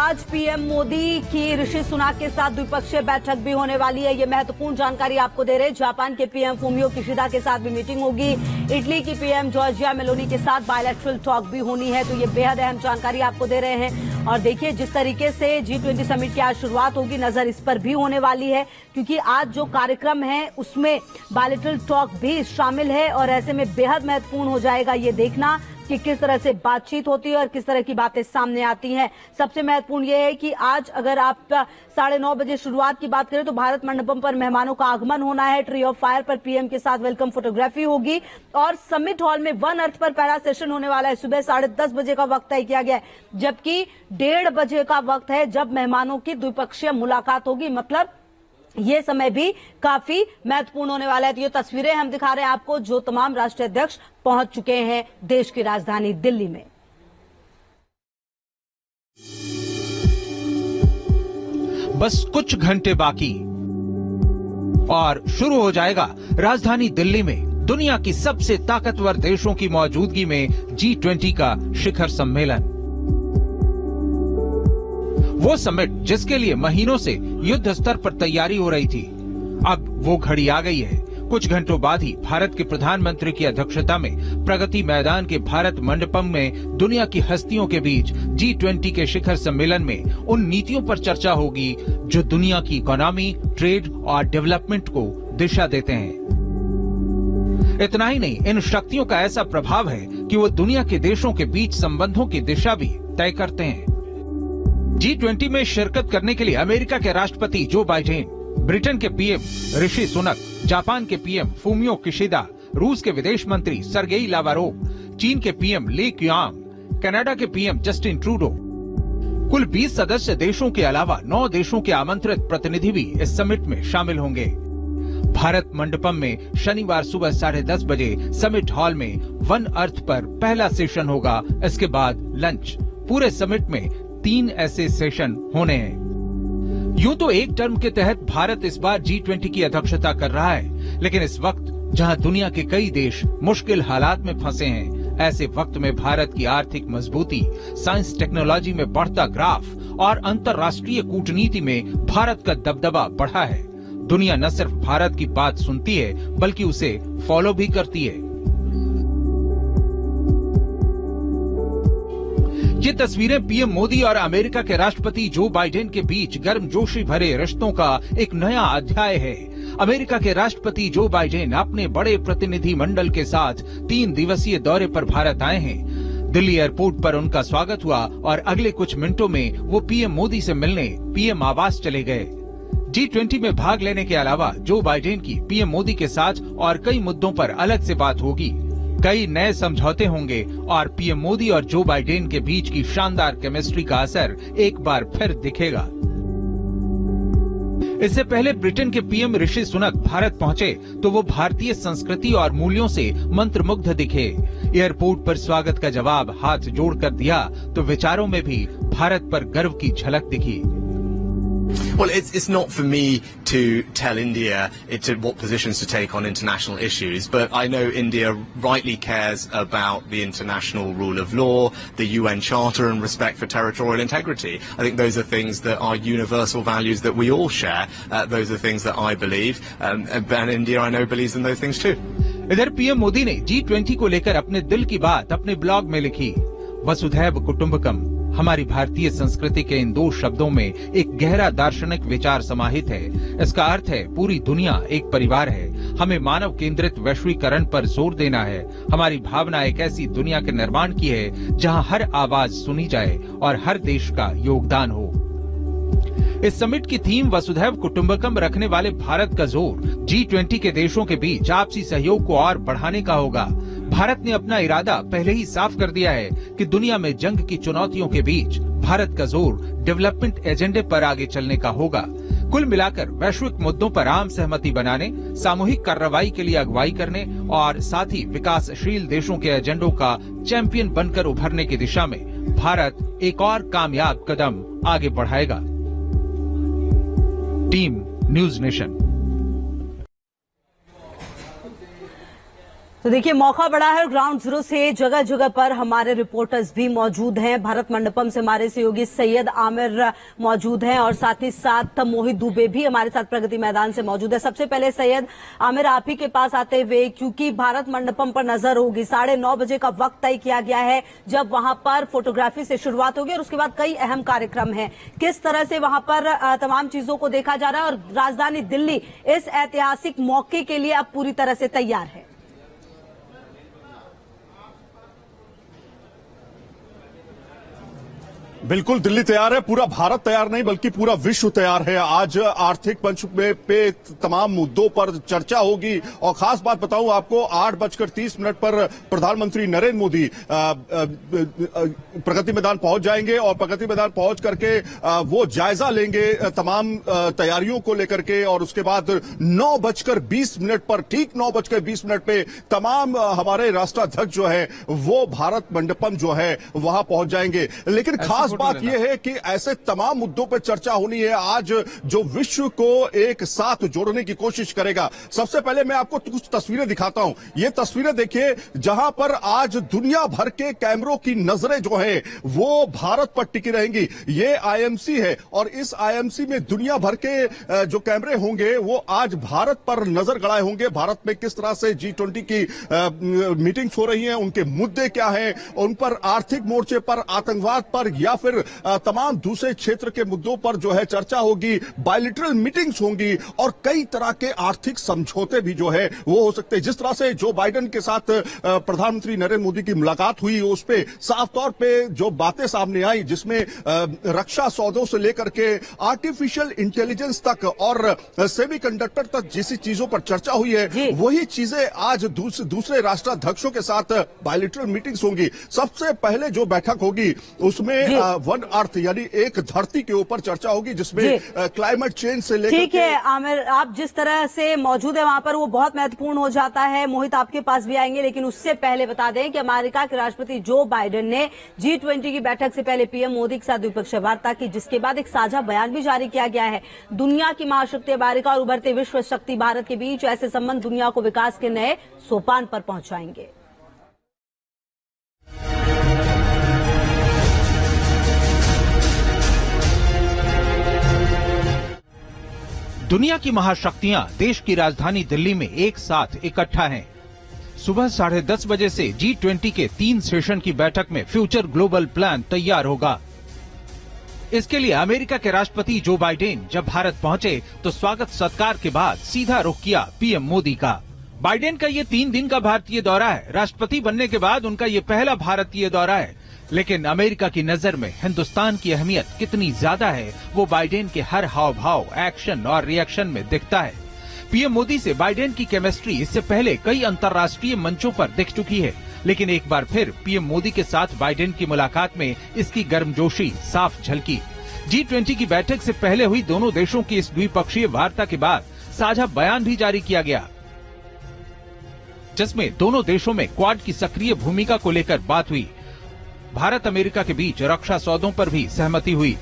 आज पीएम मोदी की ऋषि सुनाक के साथ द्विपक्षीय बैठक भी होने वाली है। ये महत्वपूर्ण जानकारी आपको दे रहे हैं। जापान के पीएम फूमियो किशिदा के साथ भी मीटिंग होगी। इटली की पीएम जॉर्जिया मेलोनी के साथ बायलैटरल टॉक भी होनी है। तो ये बेहद अहम जानकारी आपको दे रहे हैं। और देखिए, जिस तरीके से G20 समिट की आज शुरुआत होगी, नजर इस पर भी होने वाली है, क्योंकि आज जो कार्यक्रम है उसमें बायलैटरल टॉक भी शामिल है। और ऐसे में बेहद महत्वपूर्ण हो जाएगा ये देखना कि किस तरह से बातचीत होती है और किस तरह की बातें सामने आती हैं। सबसे महत्वपूर्ण यह है कि आज अगर आप 9:30 बजे शुरुआत की बात करें तो भारत मंडपम पर मेहमानों का आगमन होना है। ट्री ऑफ फायर पर पीएम के साथ वेलकम फोटोग्राफी होगी और समिट हॉल में वन अर्थ पर पहला सेशन होने वाला है। सुबह 10:30 बजे का वक्त तय किया गया है, जबकि 1:30 बजे का वक्त है जब मेहमानों की द्विपक्षीय मुलाकात होगी। मतलब ये समय भी काफी महत्वपूर्ण होने वाला है। तो ये तस्वीरें हम दिखा रहे हैं आपको, जो तमाम राष्ट्रीय अध्यक्ष पहुंच चुके हैं देश की राजधानी दिल्ली में। बस कुछ घंटे बाकी और शुरू हो जाएगा राजधानी दिल्ली में दुनिया की सबसे ताकतवर देशों की मौजूदगी में G20 का शिखर सम्मेलन। वो समिट जिसके लिए महीनों से युद्ध स्तर पर तैयारी हो रही थी, अब वो घड़ी आ गई है। कुछ घंटों बाद ही भारत के प्रधानमंत्री की अध्यक्षता में प्रगति मैदान के भारत मंडपम में दुनिया की हस्तियों के बीच G20 के शिखर सम्मेलन में उन नीतियों पर चर्चा होगी जो दुनिया की इकोनॉमी, ट्रेड और डेवलपमेंट को दिशा देते हैं। इतना ही नहीं, इन शक्तियों का ऐसा प्रभाव है कि वो दुनिया के देशों के बीच संबंधों की दिशा भी तय करते हैं। G20 में शिरकत करने के लिए अमेरिका के राष्ट्रपति जो बाइडेन, ब्रिटेन के पीएम ऋषि सुनक, जापान के पीएम फूमियो किशिदा, रूस के विदेश मंत्री सर्गेई लावारोव, चीन के पीएम ली क्यांग, कनाडा के पीएम जस्टिन ट्रूडो, कुल 20 सदस्य देशों के अलावा 9 देशों के आमंत्रित प्रतिनिधि भी इस समिट में शामिल होंगे। भारत मंडपम में शनिवार सुबह 10:30 बजे समिट हॉल में वन अर्थ पर पहला सेशन होगा। इसके बाद लंच। पूरे समिट में 3 ऐसे सेशन होने हैं। यूं तो एक टर्म के तहत भारत इस बार G20 की अध्यक्षता कर रहा है, लेकिन इस वक्त जहां दुनिया के कई देश मुश्किल हालात में फंसे हैं, ऐसे वक्त में भारत की आर्थिक मजबूती, साइंस टेक्नोलॉजी में बढ़ता ग्राफ और अंतर्राष्ट्रीय कूटनीति में भारत का दबदबा बढ़ा है। दुनिया न सिर्फ भारत की बात सुनती है, बल्कि उसे फॉलो भी करती है। ये तस्वीरें पीएम मोदी और अमेरिका के राष्ट्रपति जो बाइडेन के बीच गर्मजोशी भरे रिश्तों का एक नया अध्याय है। अमेरिका के राष्ट्रपति जो बाइडेन अपने बड़े प्रतिनिधि मंडल के साथ 3 दिवसीय दौरे पर भारत आए हैं। दिल्ली एयरपोर्ट पर उनका स्वागत हुआ और अगले कुछ मिनटों में वो पीएम मोदी से मिलने पीएम आवास चले गए। G20 में भाग लेने के अलावा जो बाइडेन की पीएम मोदी के साथ और कई मुद्दों पर अलग से बात होगी। कई नए समझौते होंगे और पीएम मोदी और जो बाइडेन के बीच की शानदार केमिस्ट्री का असर एक बार फिर दिखेगा। इससे पहले ब्रिटेन के पीएम ऋषि सुनक भारत पहुंचे तो वो भारतीय संस्कृति और मूल्यों से मंत्रमुग्ध दिखे। एयरपोर्ट पर स्वागत का जवाब हाथ जोड़कर दिया तो विचारों में भी भारत पर गर्व की झलक दिखी। Well, it's not for me to tell India what positions to take on international issues, but I know India rightly cares about the international rule of law, the UN Charter and respect for territorial integrity. I think those are things that are universal values that we all share. Those are things that I believe, and India I know believes in those things too. इधर PM Modi ने G20 को लेकर अपने दिल की बात अपने blog में लिखी। वसुधैव कुटुंबकम, हमारी भारतीय संस्कृति के इन 2 शब्दों में एक गहरा दार्शनिक विचार समाहित है। इसका अर्थ है पूरी दुनिया एक परिवार है। हमें मानव केंद्रित वैश्वीकरण पर जोर देना है। हमारी भावना एक ऐसी दुनिया के निर्माण की है जहां हर आवाज सुनी जाए और हर देश का योगदान हो। इस समिट की थीम वसुधैव कुटुंबकम रखने वाले भारत का जोर G20 के देशों के बीच आपसी सहयोग को और बढ़ाने का होगा। भारत ने अपना इरादा पहले ही साफ कर दिया है कि दुनिया में जंग की चुनौतियों के बीच भारत का जोर डेवलपमेंट एजेंडे पर आगे चलने का होगा। कुल मिलाकर वैश्विक मुद्दों पर आम सहमति बनाने, सामूहिक कार्रवाई के लिए अगुवाई करने और साथ ही विकासशील देशों के एजेंडों का चैंपियन बनकर उभरने की दिशा में भारत एक और कामयाब कदम आगे बढ़ाएगा। Team news nation. तो देखिए, मौका बड़ा है। ग्राउंड जीरो से जगह जगह पर हमारे रिपोर्टर्स भी मौजूद हैं। भारत मंडपम से हमारे सहयोगी सैयद आमिर मौजूद हैं और साथ ही साथ मोहित दुबे भी हमारे साथ प्रगति मैदान से मौजूद है। सबसे पहले सैयद आमिर, आप ही के पास आते हुए, क्योंकि भारत मंडपम पर नजर होगी, 9:30 बजे का वक्त तय किया गया है जब वहां पर फोटोग्राफी से शुरुआत होगी और उसके बाद कई अहम कार्यक्रम हैं। किस तरह से वहां पर तमाम चीजों को देखा जा रहा है और राजधानी दिल्ली इस ऐतिहासिक मौके के लिए अब पूरी तरह से तैयार है? बिल्कुल, दिल्ली तैयार है। पूरा भारत तैयार नहीं बल्कि पूरा विश्व तैयार है। आज आर्थिक मंच पे तमाम मुद्दों पर चर्चा होगी और खास बात बताऊं आपको, 8:30 पर प्रधानमंत्री नरेंद्र मोदी प्रगति मैदान पहुंच जाएंगे और प्रगति मैदान पहुंच करके वो जायजा लेंगे तमाम तैयारियों को लेकर के और उसके बाद 9:20 पर, ठीक 9:20 पे तमाम हमारे राष्ट्राध्यक्ष जो है वो भारत मंडपम जो है वहां पहुंच जाएंगे। लेकिन खास बात यह है कि ऐसे तमाम मुद्दों पर चर्चा होनी है आज जो विश्व को एक साथ जोड़ने की कोशिश करेगा। सबसे पहले मैं आपको कुछ तस्वीरें दिखाता हूं। ये तस्वीरें देखिए जहां पर आज दुनिया भर के कैमरों की नजरें जो है वो भारत पर टिकी रहेंगी। ये आईएमसी है और इस आईएमसी में दुनिया भर के जो कैमरे होंगे वो आज भारत पर नजर गड़ाए होंगे। भारत में किस तरह से G20 की मीटिंग्स हो रही हैं, उनके मुद्दे क्या हैं, उन पर आर्थिक मोर्चे पर, आतंकवाद पर या फिर तमाम दूसरे क्षेत्र के मुद्दों पर जो है चर्चा होगी। बायलैटरल मीटिंग्स होंगी और कई तरह के आर्थिक समझौते भी जो है वो हो सकते हैं। जिस तरह से जो बाइडेन के साथ प्रधानमंत्री नरेंद्र मोदी की मुलाकात हुई, उस पे साफ तौर पे जो बातें सामने आई, जिसमें रक्षा सौदों से लेकर के आर्टिफिशियल इंटेलिजेंस तक और सेमीकंडक्टर तक जैसी चीजों पर चर्चा हुई है, वही चीजें आज दूसरे राष्ट्राध्यक्षों के साथ बायलैटरल मीटिंग्स होंगी। सबसे पहले जो बैठक होगी उसमें वन अर्थ यानी एक धरती के ऊपर चर्चा होगी, जिसमें क्लाइमेट चेंज से लेकर। ठीक है आमिर, आप जिस तरह से मौजूद है वहां पर वो बहुत महत्वपूर्ण हो जाता है। मोहित आपके पास भी आएंगे, लेकिन उससे पहले बता दें कि अमेरिका के राष्ट्रपति जो बाइडेन ने G20 की बैठक से पहले पीएम मोदी के साथ द्विपक्षीय वार्ता की, जिसके बाद एक साझा बयान भी जारी किया गया है। दुनिया की महाशक्ति अमेरिका और उभरते विश्व शक्ति भारत के बीच ऐसे संबंध दुनिया को विकास के नए सोपान पर पहुंचाएंगे। दुनिया की महाशक्तियां देश की राजधानी दिल्ली में एक साथ इकट्ठा हैं। सुबह 10:30 बजे से G20 के 3 सेशन की बैठक में फ्यूचर ग्लोबल प्लान तैयार होगा। इसके लिए अमेरिका के राष्ट्रपति जो बाइडेन जब भारत पहुंचे तो स्वागत सत्कार के बाद सीधा रुख किया पीएम मोदी का। बाइडेन का ये 3 दिन का भारतीय दौरा है। राष्ट्रपति बनने के बाद उनका ये पहला भारतीय दौरा है। लेकिन अमेरिका की नजर में हिंदुस्तान की अहमियत कितनी ज्यादा है वो बाइडेन के हर हाव भाव, एक्शन और रिएक्शन में दिखता है। पीएम मोदी से बाइडेन की केमिस्ट्री इससे पहले कई अंतर्राष्ट्रीय मंचों पर दिख चुकी है, लेकिन एक बार फिर पीएम मोदी के साथ बाइडेन की मुलाकात में इसकी गर्मजोशी साफ झलकी। G20 की बैठक से पहले हुई दोनों देशों की इस द्विपक्षीय वार्ता के बाद साझा बयान भी जारी किया गया, जिसमें दोनों देशों में क्वाड की सक्रिय भूमिका को लेकर बात हुई। भारत अमेरिका के बीच रक्षा सौदों पर भी सहमति हुई।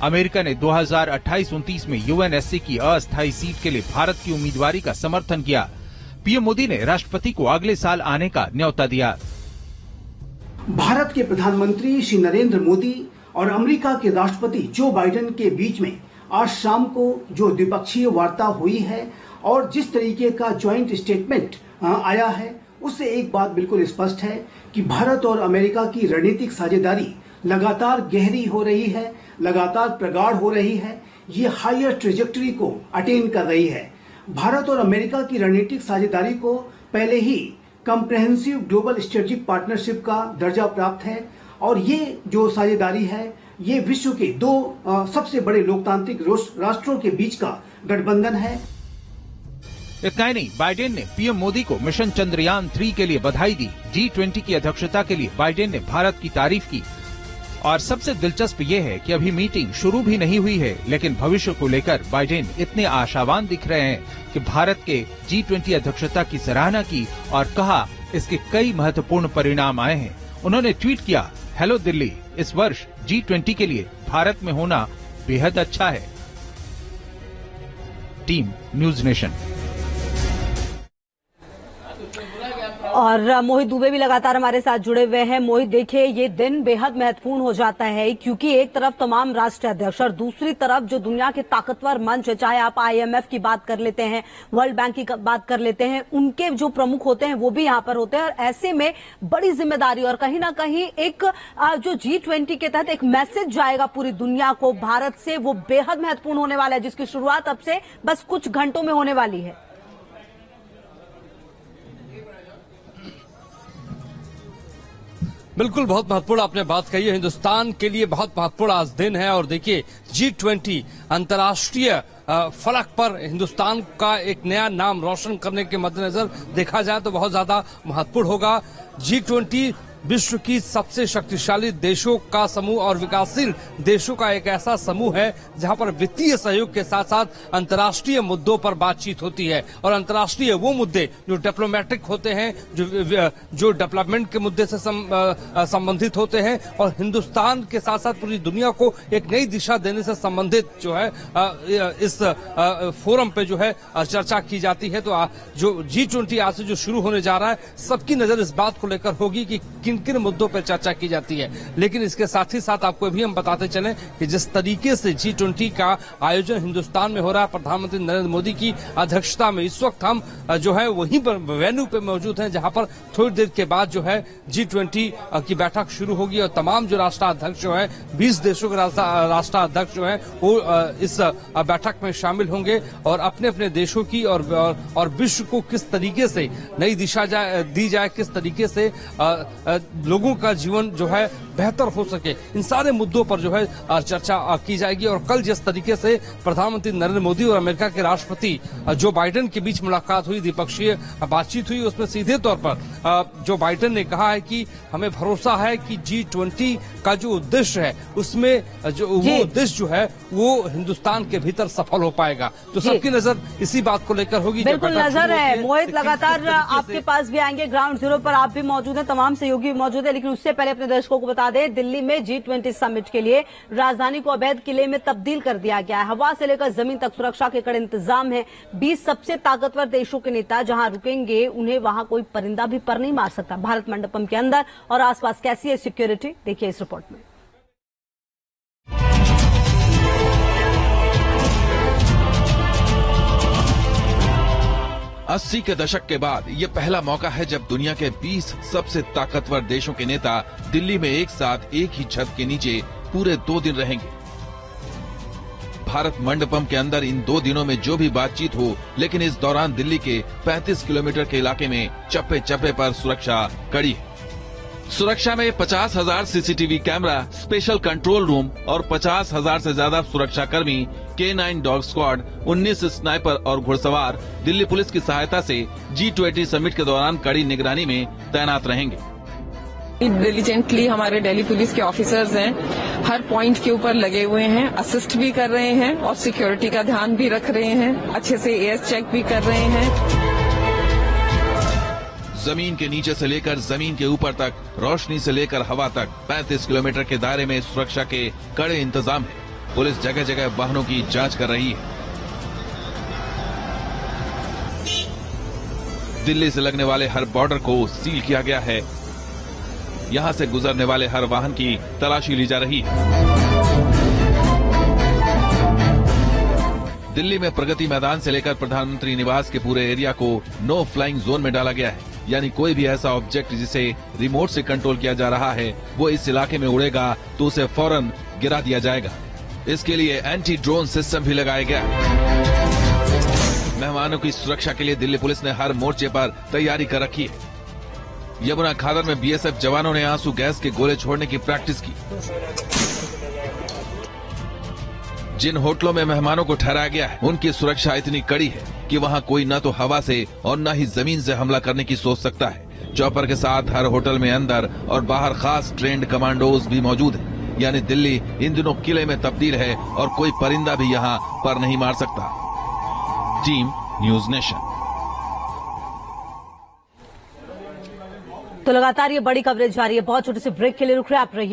अमेरिका ने 2028-29 में यूएनएससी की अस्थायी सीट के लिए भारत की उम्मीदवारी का समर्थन किया। पीएम मोदी ने राष्ट्रपति को अगले साल आने का न्योता दिया। भारत के प्रधानमंत्री श्री नरेंद्र मोदी और अमेरिका के राष्ट्रपति जो बाइडेन के बीच में आज शाम को जो द्विपक्षीय वार्ता हुई है और जिस तरीके का ज्वाइंट स्टेटमेंट आया है, उससे एक बात बिल्कुल स्पष्ट है कि भारत और अमेरिका की रणनीतिक साझेदारी लगातार गहरी हो रही है, लगातार प्रगाढ़ हो रही है। ये हायर ट्रेजेक्टरी को अटेन कर रही है। भारत और अमेरिका की रणनीतिक साझेदारी को पहले ही कॉम्प्रिहेंसिव ग्लोबल स्ट्रेटेजिक पार्टनरशिप का दर्जा प्राप्त है और ये जो साझेदारी है ये विश्व के 2 सबसे बड़े लोकतांत्रिक राष्ट्रों के बीच का गठबंधन है। इतना ही नहीं, बाइडेन ने पीएम मोदी को मिशन चंद्रयान 3 के लिए बधाई दी। G20 की अध्यक्षता के लिए बाइडेन ने भारत की तारीफ की। और सबसे दिलचस्प ये है कि अभी मीटिंग शुरू भी नहीं हुई है, लेकिन भविष्य को लेकर बाइडेन इतने आशावान दिख रहे हैं कि भारत के G20 अध्यक्षता की सराहना की और कहा इसके कई महत्वपूर्ण परिणाम आए हैं। उन्होंने ट्वीट किया, हेलो दिल्ली, इस वर्ष G20 के लिए भारत में होना बेहद अच्छा है। Team news nation. और मोहित दुबे भी लगातार हमारे साथ जुड़े हुए हैं। मोहित, देखिए, ये दिन बेहद महत्वपूर्ण हो जाता है क्योंकि एक तरफ तमाम राष्ट्रीय अध्यक्ष और दूसरी तरफ जो दुनिया के ताकतवर मंच है, चाहे आप IMF की बात कर लेते हैं, वर्ल्ड बैंक की बात कर लेते हैं, उनके जो प्रमुख होते हैं वो भी यहाँ पर होते हैं। और ऐसे में बड़ी जिम्मेदारी और कहीं ना कहीं एक जो G20 के तहत एक मैसेज जाएगा पूरी दुनिया को भारत से, वो बेहद महत्वपूर्ण होने वाला है, जिसकी शुरुआत अब से बस कुछ घंटों में होने वाली है। बिल्कुल, बहुत महत्वपूर्ण आपने बात कही है। हिंदुस्तान के लिए बहुत महत्वपूर्ण आज दिन है। और देखिए, G20 अंतर्राष्ट्रीय फलक पर हिंदुस्तान का एक नया नाम रोशन करने के मद्देनजर देखा जाए तो बहुत ज्यादा महत्वपूर्ण होगा। G20 विश्व की सबसे शक्तिशाली देशों का समूह और विकासशील देशों का एक ऐसा समूह है जहां पर वित्तीय सहयोग के साथ साथ अंतर्राष्ट्रीय मुद्दों पर बातचीत होती है। और अंतर्राष्ट्रीय वो मुद्दे जो डिप्लोमेटिक होते हैं, जो डेवलपमेंट के मुद्दे से संबंधित होते हैं, और हिंदुस्तान के साथ साथ पूरी दुनिया को एक नई दिशा देने से संबंधित जो है इस फोरम पे जो है चर्चा की जाती है। तो जो G20 आज से जो शुरू होने जा रहा है, सबकी नजर इस बात को लेकर होगी कि किन किन मुद्दों पर चर्चा की जाती है। लेकिन इसके साथ ही साथ आपको भी हम बताते चलें कि जिस तरीके से G20 का आयोजन हिंदुस्तान में हो रहा है, प्रधानमंत्री नरेंद्र मोदी की अध्यक्षता में, इस वक्त हम जो है वहीं पर वेन्यू पे मौजूद हैं जहां पर थोड़ी देर के बाद जो है G20 की बैठक शुरू होगी। और तमाम जो राष्ट्राध्यक्ष जो है, 20 देशों के राष्ट्राध्यक्ष जो है वो इस बैठक में शामिल होंगे और अपने अपने देशों की और विश्व को किस तरीके से नई दिशा दी जाए, किस तरीके से लोगों का जीवन जो है बेहतर हो सके, इन सारे मुद्दों पर जो है चर्चा की जाएगी। और कल जिस तरीके से प्रधानमंत्री नरेंद्र मोदी और अमेरिका के राष्ट्रपति जो बाइडेन के बीच मुलाकात हुई, द्विपक्षीय बातचीत हुई, उसमें सीधे तौर पर जो बाइडेन ने कहा है कि हमें भरोसा है कि G20 का जो उद्देश्य है उसमें जो वो उद्देश्य जो है वो हिंदुस्तान के भीतर सफल हो पाएगा। तो सबकी नजर इसी बात को लेकर होगी। बिल्कुल नजर है। मोहित, लगातार आपके पास भी आएंगे, ग्राउंड जीरो पर आप भी मौजूद हैं, तमाम सहयोगी मौजूद है। लेकिन उससे पहले अपने दर्शकों को बता दें, दिल्ली में G20 समिट के लिए राजधानी को अवैध किले में तब्दील कर दिया गया है। हवा से लेकर जमीन तक सुरक्षा के कड़े इंतजाम है। 20 सबसे ताकतवर देशों के नेता जहां रुकेंगे, उन्हें वहां कोई परिंदा भी पर नहीं मार सकता। भारत मंडपम के अंदर और आसपास कैसी है सिक्योरिटी, देखिए इस रिपोर्ट में। अस्सी के दशक के बाद ये पहला मौका है जब दुनिया के 20 सबसे ताकतवर देशों के नेता दिल्ली में एक साथ एक ही छत के नीचे पूरे 2 दिन रहेंगे। भारत मंडपम के अंदर इन 2 दिनों में जो भी बातचीत हो, लेकिन इस दौरान दिल्ली के 35 किलोमीटर के इलाके में चप्पे चप्पे पर सुरक्षा कड़ी है। सुरक्षा में 50,000 CCTV camera, special control room और 50,000 से ज्यादा सुरक्षा कर्मी, K9 डॉग स्क्वाड, 19 स्नाइपर और घुड़सवार दिल्ली पुलिस की सहायता से G20 समिट के दौरान कड़ी निगरानी में तैनात रहेंगे। डिलीजेंटली हमारे दिल्ली पुलिस के ऑफिसर्स हैं, हर पॉइंट के ऊपर लगे हुए हैं, असिस्ट भी कर रहे हैं और सिक्योरिटी का ध्यान भी रख रहे हैं, अच्छे से एयर चेक भी कर रहे हैं। जमीन के नीचे से लेकर जमीन के ऊपर तक, रोशनी से लेकर हवा तक 35 किलोमीटर के दायरे में सुरक्षा के कड़े इंतजाम है। पुलिस जगह जगह वाहनों की जांच कर रही है। दिल्ली से लगने वाले हर बॉर्डर को सील किया गया है। यहां से गुजरने वाले हर वाहन की तलाशी ली जा रही है। दिल्ली में प्रगति मैदान से लेकर प्रधानमंत्री निवास के पूरे एरिया को नो फ्लाइंग जोन में डाला गया है। यानी कोई भी ऐसा ऑब्जेक्ट जिसे रिमोट से कंट्रोल किया जा रहा है, वो इस इलाके में उड़ेगा तो उसे फौरन गिरा दिया जाएगा। इसके लिए एंटी ड्रोन सिस्टम भी लगाया गया है। मेहमानों की सुरक्षा के लिए दिल्ली पुलिस ने हर मोर्चे पर तैयारी कर रखी है। यमुना खादर में BSF जवानों ने आंसू गैस के गोले छोड़ने की प्रैक्टिस की। जिन होटलों में मेहमानों को ठहराया गया है, उनकी सुरक्षा इतनी कड़ी है कि वहां कोई न तो हवा से और न ही जमीन से हमला करने की सोच सकता है। चॉपर के साथ हर होटल में अंदर और बाहर खास ट्रेंड कमांडोज भी मौजूद है। यानी दिल्ली इन दिनों किले में तब्दील है और कोई परिंदा भी यहां पर नहीं मार सकता। Team news nation. तो लगातार ये बड़ी कवरेज जारी है। बहुत छोटे से ब्रेक के लिए रुक रहे आप रहिए।